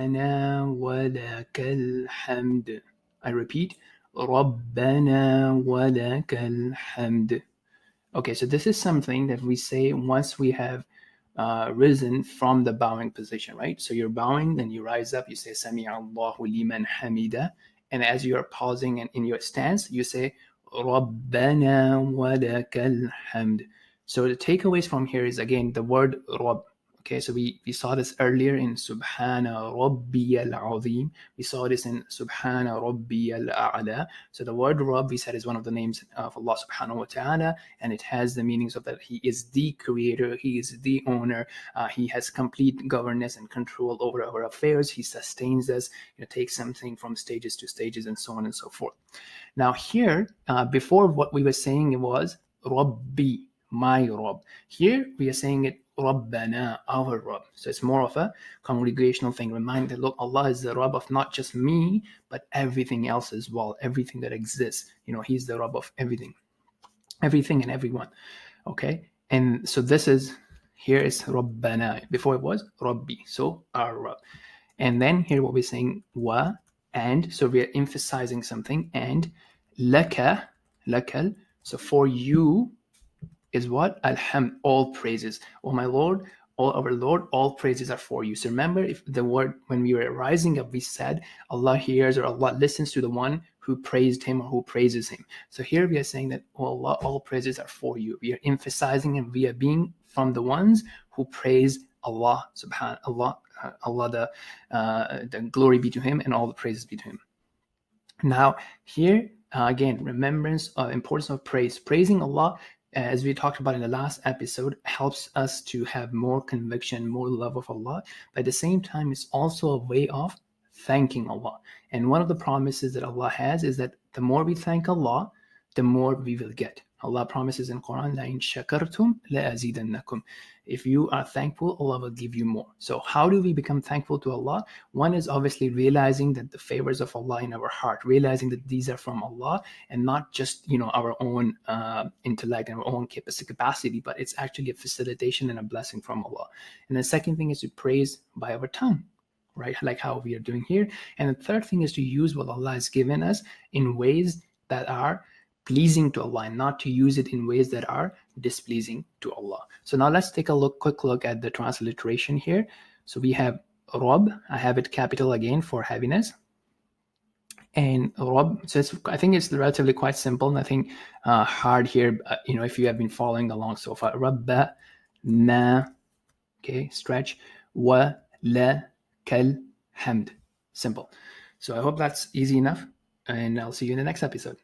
وَلَكَ الْحَمْدِ. I repeat, رَبَّنَا وَلَكَ الْحَمْدِ. Okay, so this is something that we say once we have risen from the bowing position, right? So you're bowing, then you rise up, you say Sami Allahu liman hamida, and as you are pausing and in your stance, you say Rabbana wa lakal hamd. So the takeaways from here is again the word Rabb. Okay, so we saw this earlier in Subhana Rabbi al-Azim. We saw this in Subhana Rabbi al-A'la. So the word Rabb, we said, is one of the names of Allah subhanahu wa ta'ala, and it has the meanings of that He is the creator, He is the owner, He has complete governance and control over our affairs, He sustains us, takes something from stages to stages, and so on and so forth. Now here, before what we were saying, it was Rabbi, my Rabb. Here we are saying it Rabbana, our Rabb. So it's more of a congregational thing. Remind that, look, Allah is the Rabb of not just me, but everything else as well, everything that exists. He's the Rabb of everything and everyone. Okay? And so this is, here is Rabbana. Before it was Rabbi, so our Rabb. And then here what we're saying, wa, and, so we are emphasizing something, and laka, lakal, so for you is what? Alhamd, all praises. Oh my Lord, our Lord, all praises are for you. So remember, if the word, when we were rising up, we said Allah hears or Allah listens to the one who praised Him or who praises Him. So here we are saying that, oh Allah, all praises are for you. We are emphasizing and we are being from the ones who praise Allah, subhanallah, Allah, the glory be to Him and all the praises be to Him. Now here, again, remembrance of importance of praise. Praising Allah, as we talked about in the last episode, helps us to have more conviction, more love of Allah. But at the same time, it's also a way of thanking Allah. And one of the promises that Allah has is that the more we thank Allah, the more we will get. Allah promises in Quran, لَإِن شَكَرْتُمْ لَأَزِيدَنَّكُمْ. If you are thankful, Allah will give you more. So how do we become thankful to Allah? One is obviously realizing that the favors of Allah in our heart, realizing that these are from Allah and not just our own intellect and our own capacity, but it's actually a facilitation and a blessing from Allah. And the second thing is to praise by our tongue, right? Like how we are doing here. And the third thing is to use what Allah has given us in ways that are pleasing to Allah and not to use it in ways that are displeasing to Allah. So now let's take a quick look at the transliteration here. So we have Rab, I have it capital again for heaviness. And Rab, so I think it's relatively quite simple, nothing hard here, if you have been following along so far. Rab Ba, na, okay, stretch, Wa Lakal Hamd. Simple. So I hope that's easy enough, and I'll see you in the next episode.